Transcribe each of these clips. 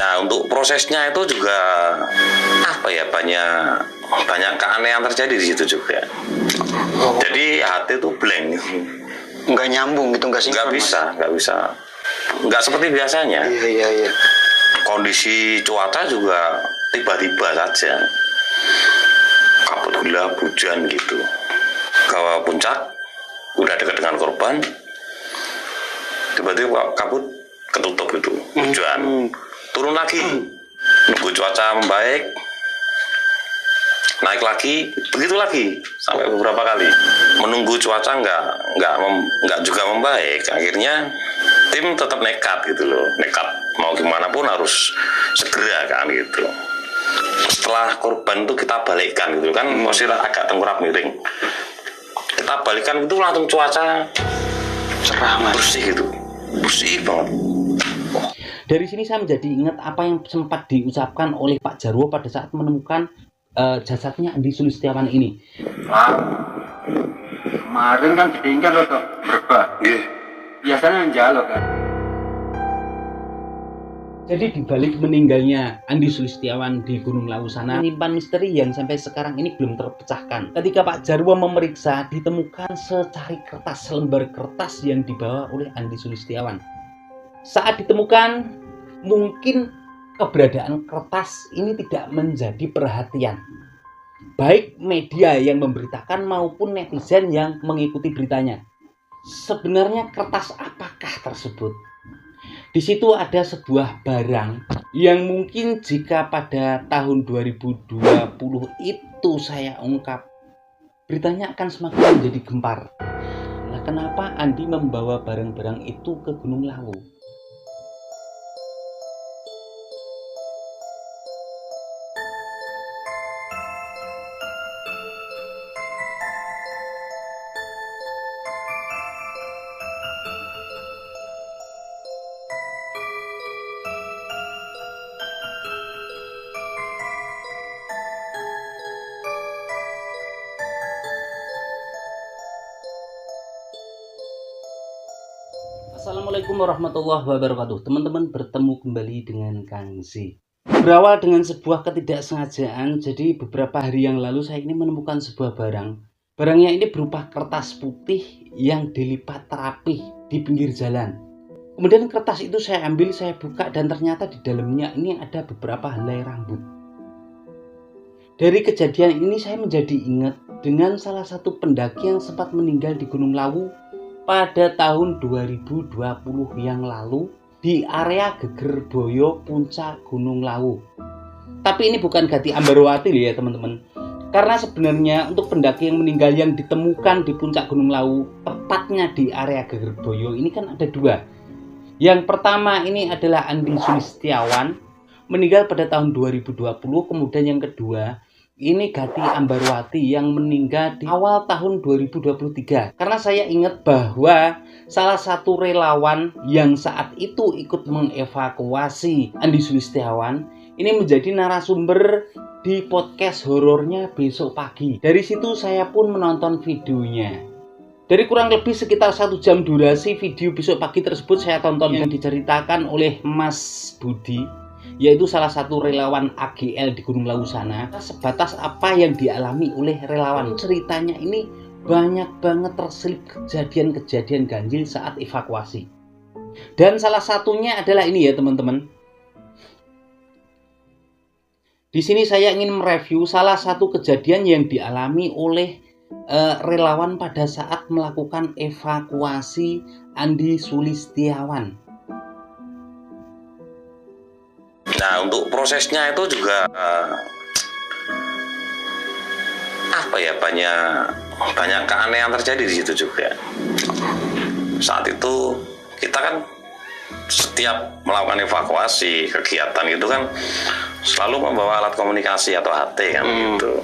Nah, untuk prosesnya itu juga banyak keanehan terjadi di situ juga. Jadi hati itu blank, nggak nyambung gitu, nggak sinkron. Nggak bisa, nggak seperti biasanya. Iya. Kondisi cuaca juga tiba-tiba saja, kabut gelap, hujan gitu. Ke puncak, udah dekat dengan korban, tiba-tiba kabut ketutup gitu, hujan. Turun lagi, nunggu cuaca membaik, naik lagi, begitu lagi sampai beberapa kali. Menunggu cuaca nggak juga membaik, akhirnya tim tetap nekat gitu loh, nekat mau gimana pun harus segera kan gitu. Setelah korban itu kita balikkan gitu kan, posisi agak tengkurap miring. Kita balikkan itu langsung cuaca cerah, Mas. Bersih gitu, bersih banget. Dari sini saya menjadi ingat apa yang sempat diucapkan oleh Pak Jarwo pada saat menemukan jasadnya Andi Sulistiawan ini. Kemarin kan ditinggal loh berbah. Biasanya menjaluk kan. Jadi di balik meninggalnya Andi Sulistiawan di Gunung Lawu sana, menyimpan misteri yang sampai sekarang ini belum terpecahkan. Ketika Pak Jarwo memeriksa, ditemukan secari kertas, selembar kertas yang dibawa oleh Andi Sulistiawan. Saat ditemukan, mungkin keberadaan kertas ini tidak menjadi perhatian baik media yang memberitakan maupun netizen yang mengikuti beritanya. Sebenarnya kertas apakah tersebut? Di situ ada sebuah barang yang mungkin jika pada tahun 2020 itu saya ungkap, beritanya akan semakin menjadi gempar. Nah, kenapa Andi membawa barang-barang itu ke Gunung Lawu? Assalamualaikum warahmatullahi wabarakatuh. Teman-teman, bertemu kembali dengan Kang Z. Berawal dengan sebuah ketidaksengajaan, jadi beberapa hari yang lalu saya ini menemukan sebuah barang. Barangnya ini berupa kertas putih yang dilipat rapih di pinggir jalan. Kemudian kertas itu saya ambil, saya buka, dan ternyata di dalamnya ini ada beberapa helai rambut. Dari kejadian ini saya menjadi ingat dengan salah satu pendaki yang sempat meninggal di Gunung Lawu pada tahun 2020 yang lalu di area Gegerboyo Puncak Gunung Lawu. Tapi ini bukan Gati Ambarwati ya teman-teman. Karena sebenarnya untuk pendaki yang meninggal yang ditemukan di Puncak Gunung Lawu, tepatnya di area Gegerboyo ini kan ada dua. Yang pertama ini adalah Andi Sulistiawan, meninggal pada tahun 2020. Kemudian yang kedua ini Gati Ambarwati yang meninggal di awal tahun 2023. Karena saya ingat bahwa salah satu relawan yang saat itu ikut mengevakuasi Andi Sulistiawan ini menjadi narasumber di podcast horornya Besok Pagi. Dari situ saya pun menonton videonya. Dari kurang lebih sekitar 1 jam durasi video Besok Pagi tersebut saya tonton yang diceritakan oleh Mas Budi, yaitu salah satu relawan AGL di Gunung Lawu sana. Sebatas apa yang dialami oleh relawan, ceritanya ini banyak banget terselip kejadian-kejadian ganjil saat evakuasi. Dan salah satunya adalah ini ya teman-teman. Di sini saya ingin mereview salah satu kejadian yang dialami oleh relawan pada saat melakukan evakuasi Andi Sulistiawan. Nah, untuk prosesnya itu juga banyak keanehan terjadi di situ juga. Saat itu kita kan setiap melakukan evakuasi kegiatan itu kan selalu membawa alat komunikasi atau HT kan gitu.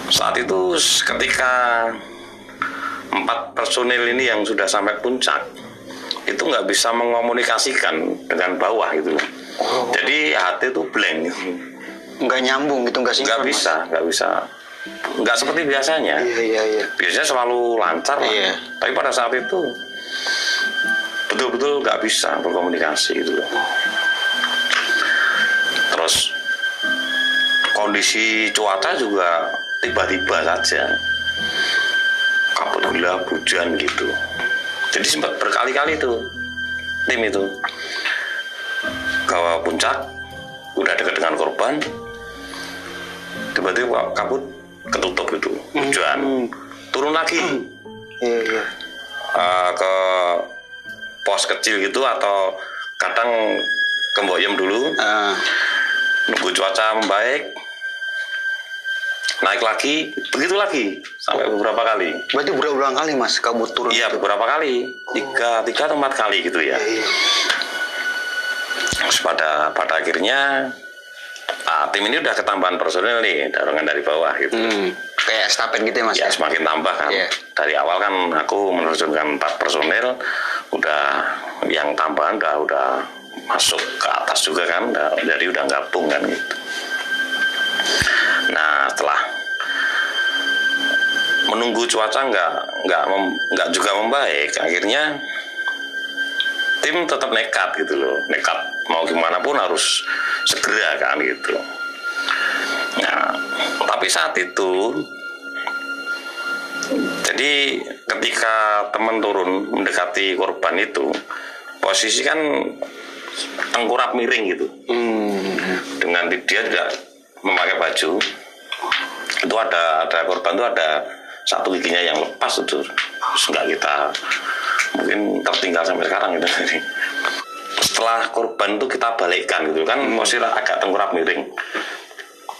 Saat itu ketika 4 personil ini yang sudah sampai puncak itu nggak bisa mengomunikasikan dengan bawah gitu loh. Jadi hati itu blank, nggak nyambung gitu, nggak sinkron. Nggak bisa, nggak seperti biasanya. Iya. Biasanya selalu lancar lah. Iya. Tapi pada saat itu betul-betul nggak bisa berkomunikasi gitu loh. kondisi cuaca juga tiba-tiba saja kabut gelap hujan gitu. Jadi sempat berkali-kali tuh tim itu ke puncak, udah dekat dengan korban, tiba-tiba kabut ketutup itu hujan, turun lagi Iya. ke pos kecil gitu atau kadang ke Mboyem dulu, nunggu cuaca membaik, naik lagi, begitu lagi sampai beberapa kali. Berarti berulang kali mas kabut turun. Iya, beberapa kali, tiga atau 4 kali gitu ya. Iya. Terus pada akhirnya tim ini udah ketambahan personil nih, dorongan dari bawah gitu. Kayak estafet gitu ya mas. Ya semakin tambah kan. Iya. Dari awal kan aku menerjunkan 4 personil, udah yang tambahan udah masuk ke atas juga kan, jadi udah gabung kan gitu. Nah setelah menunggu cuaca nggak juga membaik, akhirnya tim tetap nekat gitu loh, nekat mau gimana pun harus segera kan gitu. Nah tapi saat itu, jadi ketika teman turun mendekati korban itu, posisi kan tengkurap miring gitu, dengan dia tidak memakai baju. Itu ada korban tuh ada satu giginya yang lepas itu, nggak kita mungkin tertinggal sampai sekarang gitu. Setelah korban itu kita balikkan gitu kan, posisi agak tengkurap miring,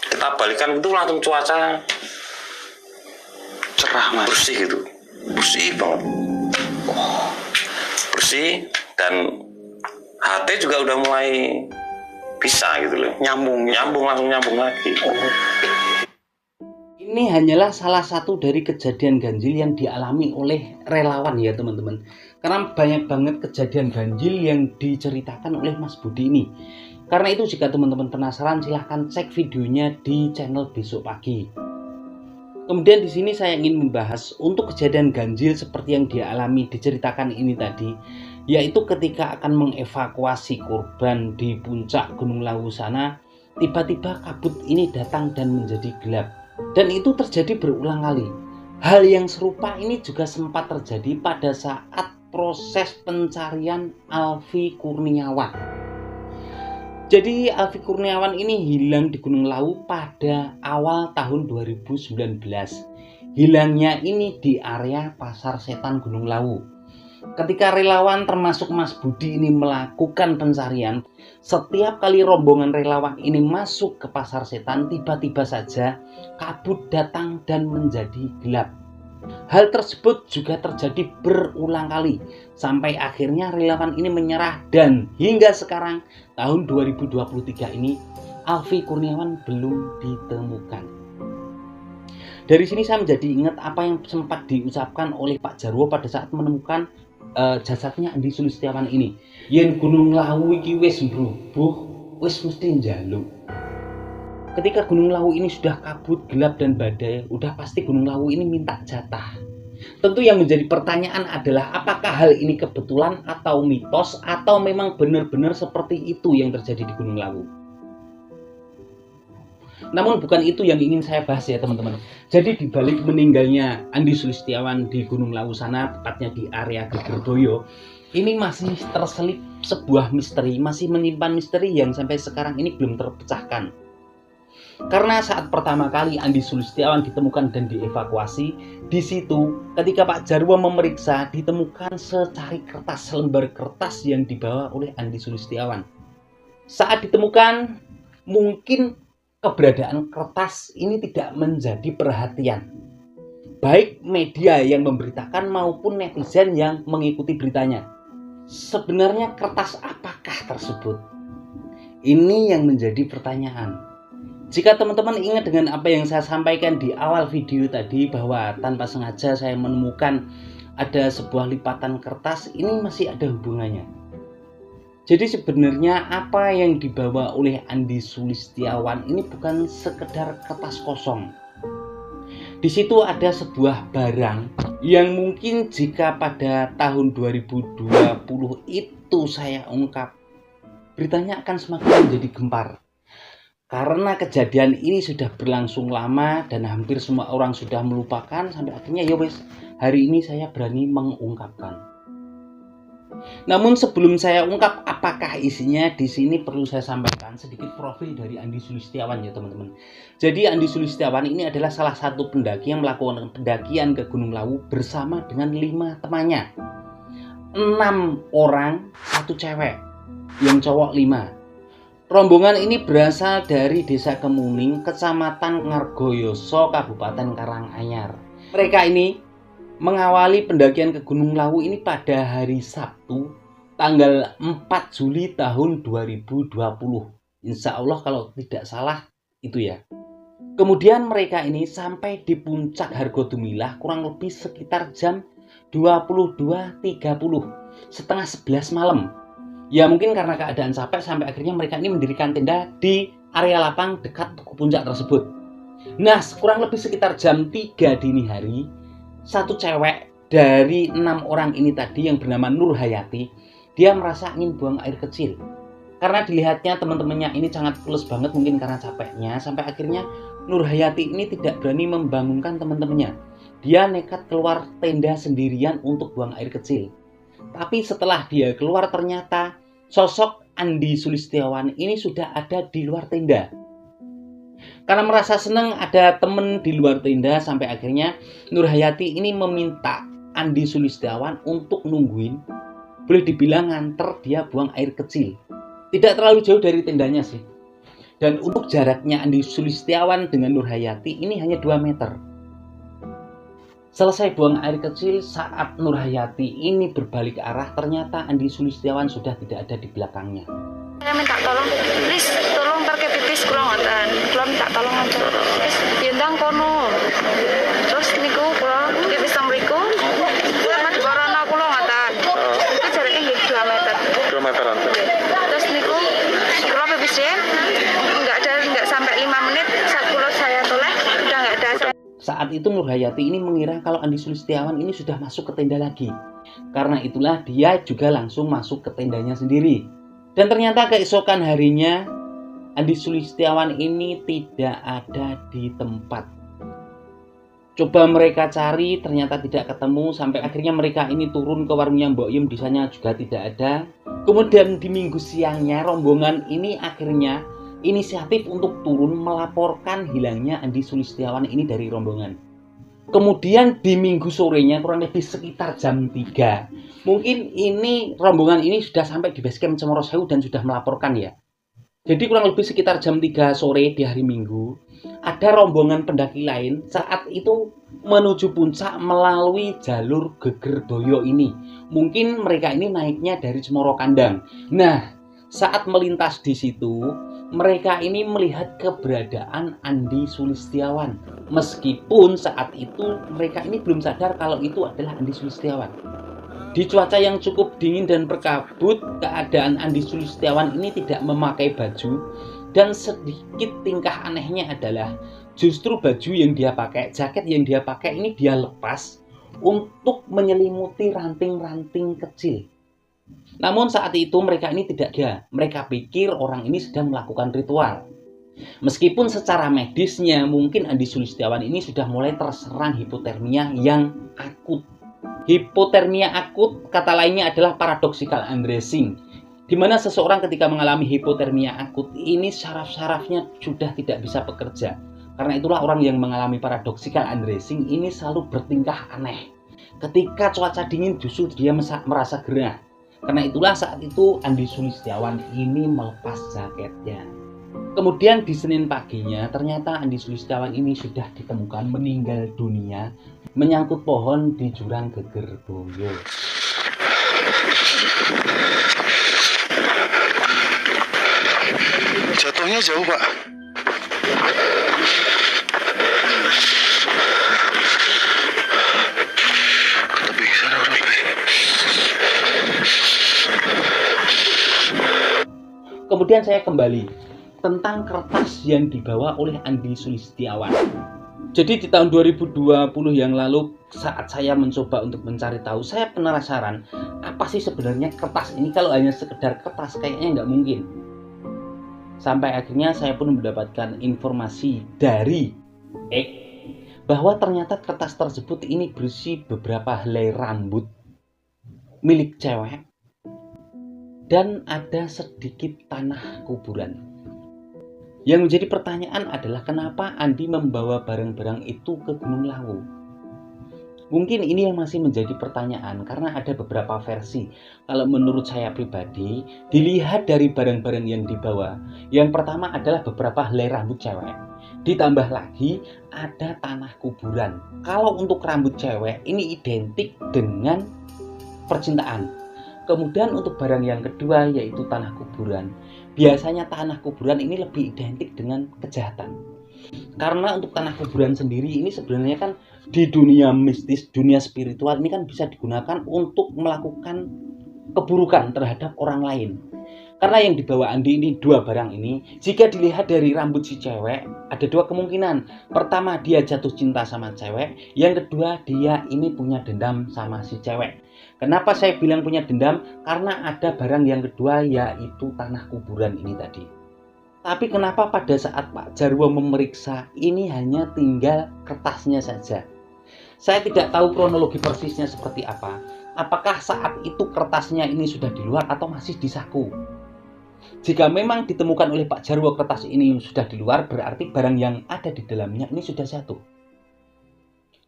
kita balikkan itu langsung cuaca Cerah mas. bersih gitu, bersih banget, bersih, dan HT juga udah mulai bisa gitu loh, Nyambung gitu. langsung nyambung lagi. Ini hanyalah salah satu dari kejadian ganjil yang dialami oleh relawan ya teman-teman. Karena banyak banget kejadian ganjil yang diceritakan oleh Mas Budi ini. Karena itu jika teman-teman penasaran silahkan cek videonya di channel Besok Pagi. Kemudian di sini saya ingin membahas untuk kejadian ganjil seperti yang dialami diceritakan ini tadi, yaitu ketika akan mengevakuasi korban di puncak Gunung Lawu sana, tiba-tiba kabut ini datang dan menjadi gelap. Dan itu terjadi berulang kali. Hal yang serupa ini juga sempat terjadi pada saat proses pencarian Alfi Kurniawan. Jadi Alfi Kurniawan ini hilang di Gunung Lawu pada awal tahun 2019. Hilangnya ini di area Pasar Setan Gunung Lawu. Ketika relawan termasuk Mas Budi ini melakukan pencarian, setiap kali rombongan relawan ini masuk ke Pasar Setan, tiba-tiba saja kabut datang dan menjadi gelap. Hal tersebut juga terjadi berulang kali, sampai akhirnya relawan ini menyerah dan hingga sekarang tahun 2023 ini Alfi Kurniawan belum ditemukan. Dari sini saya menjadi ingat apa yang sempat diucapkan oleh Pak Jarwo pada saat menemukan jasadnya Andi Sulistiawan ini. Yen Gunung Lawu iki wis mbrubuh, wis mesti njaluk. Ketika Gunung Lawu ini sudah kabut, gelap dan badai, udah pasti Gunung Lawu ini minta jatah. Tentu yang menjadi pertanyaan adalah apakah hal ini kebetulan atau mitos atau memang benar-benar seperti itu yang terjadi di Gunung Lawu. Namun bukan itu yang ingin saya bahas ya teman-teman. Jadi di balik meninggalnya Andi Sulistiawan di Gunung Lawu sana, tepatnya di area Gegerboyo, ini masih terselip sebuah misteri, masih menyimpan misteri yang sampai sekarang ini belum terpecahkan. Karena saat pertama kali Andi Sulistiawan ditemukan dan dievakuasi, di situ ketika Pak Jarwo memeriksa ditemukan secari kertas, selembar kertas yang dibawa oleh Andi Sulistiawan. Saat ditemukan, mungkin keberadaan kertas ini tidak menjadi perhatian, baik media yang memberitakan maupun netizen yang mengikuti beritanya. Sebenarnya kertas apakah tersebut? Ini yang menjadi pertanyaan. Jika teman-teman ingat dengan apa yang saya sampaikan di awal video tadi, bahwa tanpa sengaja saya menemukan ada sebuah lipatan kertas, ini masih ada hubungannya. Jadi sebenarnya apa yang dibawa oleh Andi Sulistiawan ini bukan sekedar kertas kosong. Di situ ada sebuah barang yang mungkin jika pada tahun 2020 itu saya ungkap, beritanya akan semakin menjadi gempar. Karena kejadian ini sudah berlangsung lama dan hampir semua orang sudah melupakan, sampai akhirnya ya wes, hari ini saya berani mengungkapkan. Namun sebelum saya ungkap apakah isinya, di sini perlu saya sampaikan sedikit profil dari Andi Sulistiawan ya teman-teman. Jadi Andi Sulistiawan ini adalah salah satu pendaki yang melakukan pendakian ke Gunung Lawu bersama dengan 5 temannya. 6 orang, 1 cewek, yang cowok 5. Rombongan ini berasal dari Desa Kemuning, Kecamatan Ngargoyoso, Kabupaten Karanganyar. Mereka ini mengawali pendakian ke Gunung Lawu ini pada hari Sabtu, tanggal 4 Juli tahun 2020. Insya Allah kalau tidak salah itu ya. Kemudian mereka ini sampai di puncak Hargodumilah kurang lebih sekitar jam 22.30, setengah 11 malam. Ya mungkin karena keadaan capek sampai akhirnya mereka ini mendirikan tenda di area lapang dekat tugu puncak tersebut. Nah, kurang lebih sekitar jam 3 dini hari, 1 cewek dari 6 orang ini tadi yang bernama Nur Hayati, dia merasa ingin buang air kecil. Karena dilihatnya teman-temannya ini sangat pules banget mungkin karena capeknya, sampai akhirnya Nur Hayati ini tidak berani membangunkan teman-temannya. Dia nekat keluar tenda sendirian untuk buang air kecil. Tapi setelah dia keluar ternyata sosok Andi Sulistiawan ini sudah ada di luar tenda. Karena merasa senang ada teman di luar tenda, sampai akhirnya Nur Hayati ini meminta Andi Sulistiawan untuk nungguin, boleh dibilang nganter dia buang air kecil. Tidak terlalu jauh dari tendanya sih. Dan untuk jaraknya Andi Sulistiawan dengan Nur Hayati ini hanya 2 meter. Selesai buang air kecil, saat Nur Hayati ini berbalik arah, ternyata Andi Sulistiawan sudah tidak ada di belakangnya. Saya minta tolong, please tolong pakai pipis kula ngoten. Kula minta tolong aja. Terus yendang kono. Terus niku kula pipis teng mriku. Kula madhep corona kula ngoten. Itu jarake nggih 2 meter. 2 meteran. Terus niku kula pipisnya enggak sampai 5 menit saat kula saya toleh udah enggak ada. Saat itu Nur Hayati ini mengira kalau Andi Sulistiawan ini sudah masuk ke tenda lagi. Karena itulah dia juga langsung masuk ke tendanya sendiri. Dan ternyata keesokan harinya Andi Sulistiawan ini tidak ada di tempat. Coba mereka cari, ternyata tidak ketemu. Sampai akhirnya mereka ini turun ke warungnya Mbok Yum, di sana juga tidak ada. Kemudian di minggu siangnya rombongan ini akhirnya inisiatif untuk turun melaporkan hilangnya Andi Sulistiawan ini dari rombongan. Kemudian di minggu sorenya kurang lebih sekitar jam 3, mungkin ini rombongan ini sudah sampai di base camp Cemorosewu dan sudah melaporkan ya. Jadi kurang lebih sekitar jam 3 sore di hari Minggu, ada rombongan pendaki lain saat itu menuju puncak melalui jalur Gegerboyo ini. Mungkin mereka ini naiknya dari Cemoro Kandang. Nah, saat melintas di situ, mereka ini melihat keberadaan Andi Sulistiawan. Meskipun saat itu mereka ini belum sadar kalau itu adalah Andi Sulistiawan. Di cuaca yang cukup dingin dan berkabut, keadaan Andi Sulistiawan ini tidak memakai baju. Dan sedikit tingkah anehnya adalah justru baju yang dia pakai, jaket yang dia pakai ini dia lepas untuk menyelimuti ranting-ranting kecil. Namun saat itu mereka ini tidak ada. Mereka pikir orang ini sedang melakukan ritual. Meskipun secara medisnya mungkin Andi Sulistiawan ini sudah mulai terserang hipotermia yang akut. Hipotermia akut kata lainnya adalah paradoxical undressing, di mana seseorang ketika mengalami hipotermia akut ini saraf-sarafnya sudah tidak bisa bekerja. Karena itulah orang yang mengalami paradoxical undressing ini selalu bertingkah aneh. Ketika cuaca dingin justru dia merasa gerah. Karena itulah saat itu Andi Sulistiawan ini melepas jaketnya. Kemudian di Senin paginya ternyata Andi Sulistiawan ini sudah ditemukan meninggal dunia menyangkut pohon di jurang Gegerboyo. Jatuhnya jauh, Pak. Tapi sana orang lain. Kemudian saya kembali tentang kertas yang dibawa oleh Andi Sulistiawan. Jadi di tahun 2020 yang lalu saat saya mencoba untuk mencari tahu, saya penasaran apa sih sebenarnya kertas ini. Kalau hanya sekedar kertas kayaknya nggak mungkin. Sampai akhirnya saya pun mendapatkan informasi dari bahwa ternyata kertas tersebut ini berisi beberapa helai rambut milik cewek dan ada sedikit tanah kuburan. Yang menjadi pertanyaan adalah kenapa Andi membawa barang-barang itu ke Gunung Lawu? Mungkin ini yang masih menjadi pertanyaan karena ada beberapa versi. Kalau menurut saya pribadi, dilihat dari barang-barang yang dibawa, yang pertama adalah beberapa helai rambut cewek. Ditambah lagi ada tanah kuburan. Kalau untuk rambut cewek ini identik dengan percintaan. Kemudian untuk barang yang kedua yaitu tanah kuburan. Biasanya tanah kuburan ini lebih identik dengan kejahatan. Karena untuk tanah kuburan sendiri ini sebenarnya kan di dunia mistis, dunia spiritual ini kan bisa digunakan untuk melakukan keburukan terhadap orang lain. Karena yang dibawa Andi ini dua barang ini, jika dilihat dari rambut si cewek, ada dua kemungkinan. Pertama, dia jatuh cinta sama cewek. Yang kedua, dia ini punya dendam sama si cewek. Kenapa saya bilang punya dendam? Karena ada barang yang kedua yaitu tanah kuburan ini tadi. Tapi kenapa pada saat Pak Jarwo memeriksa ini hanya tinggal kertasnya saja? Saya tidak tahu kronologi persisnya seperti apa. Apakah saat itu kertasnya ini sudah di luar atau masih di saku? Jika memang ditemukan oleh Pak Jarwo kertas ini sudah di luar, berarti barang yang ada di dalamnya ini sudah jatuh.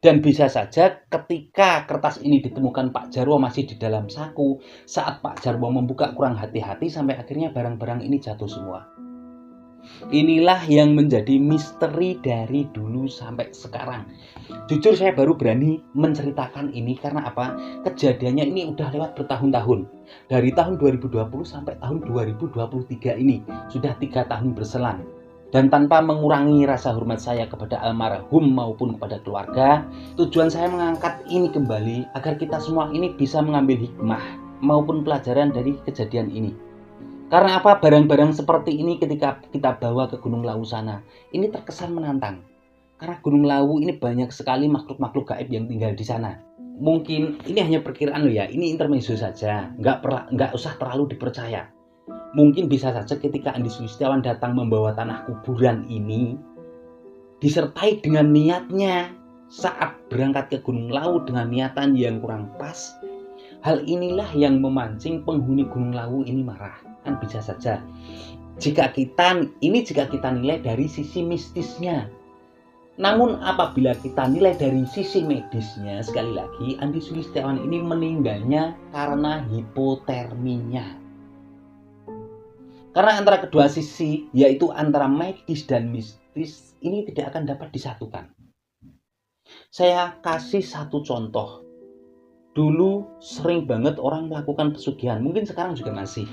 Dan bisa saja ketika kertas ini ditemukan Pak Jarwo masih di dalam saku, saat Pak Jarwo membuka kurang hati-hati sampai akhirnya barang-barang ini jatuh semua. Inilah yang menjadi misteri dari dulu sampai sekarang. Jujur saya baru berani menceritakan ini karena apa? Kejadiannya ini udah lewat bertahun-tahun. Dari tahun 2020 sampai tahun 2023 ini. Sudah 3 tahun berselang. Dan tanpa mengurangi rasa hormat saya kepada almarhum maupun kepada keluarga, tujuan saya mengangkat ini kembali agar kita semua ini bisa mengambil hikmah maupun pelajaran dari kejadian ini. Karena apa? Barang-barang seperti ini ketika kita bawa ke Gunung Lawu sana, ini terkesan menantang. Karena Gunung Lawu ini banyak sekali makhluk-makhluk gaib yang tinggal di sana. Mungkin ini hanya perkiraan loh ya, ini intermezzo saja, nggak usah terlalu dipercaya. Mungkin bisa saja ketika Andi Sulistiawan datang membawa tanah kuburan ini, disertai dengan niatnya saat berangkat ke Gunung Lawu dengan niatan yang kurang pas, hal inilah yang memancing penghuni Gunung Lawu ini marah. Kan bisa saja jika kita nilai dari sisi mistisnya. Namun apabila kita nilai dari sisi medisnya, sekali lagi Andi Sulistiawan ini meninggalnya karena hipoterminya. Karena antara kedua sisi, yaitu antara medis dan mistis, ini tidak akan dapat disatukan. Saya kasih satu contoh. Dulu sering banget orang melakukan pesugihan, mungkin sekarang juga masih.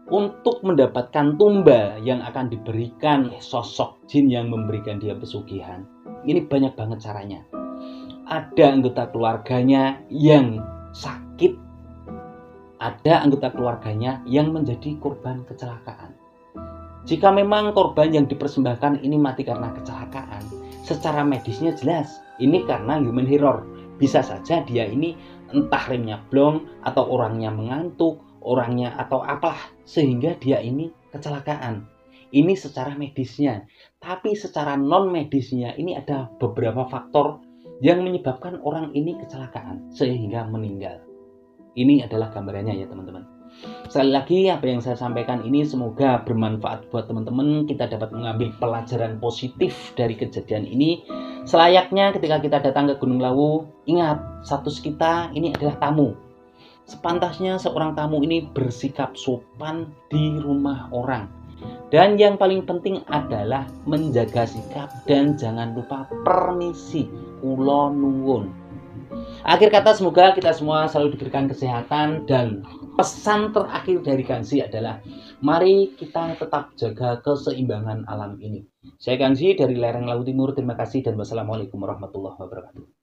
Untuk mendapatkan tumba yang akan diberikan sosok jin yang memberikan dia pesugihan, ini banyak banget caranya. Ada anggota keluarganya yang sakit, ada anggota keluarganya yang menjadi korban kecelakaan. Jika memang korban yang dipersembahkan ini mati karena kecelakaan, secara medisnya jelas ini karena human error. Bisa saja dia ini entah remnya blong atau orangnya mengantuk, orangnya atau apalah sehingga dia ini kecelakaan. Ini secara medisnya. Tapi secara non medisnya ini ada beberapa faktor yang menyebabkan orang ini kecelakaan sehingga meninggal. Ini adalah gambarannya ya teman-teman. Sekali lagi apa yang saya sampaikan ini semoga bermanfaat buat teman-teman. Kita dapat mengambil pelajaran positif dari kejadian ini. Selayaknya ketika kita datang ke Gunung Lawu, ingat status kita ini adalah tamu. Sepantasnya seorang tamu ini bersikap sopan di rumah orang. Dan yang paling penting adalah menjaga sikap dan jangan lupa permisi. Kula nuwun. Akhir kata semoga kita semua selalu diberikan kesehatan dan pesan terakhir dari Kangsi adalah mari kita tetap jaga keseimbangan alam ini. Saya Kangsi dari lereng Lawu Timur. Terima kasih dan wassalamualaikum warahmatullahi wabarakatuh.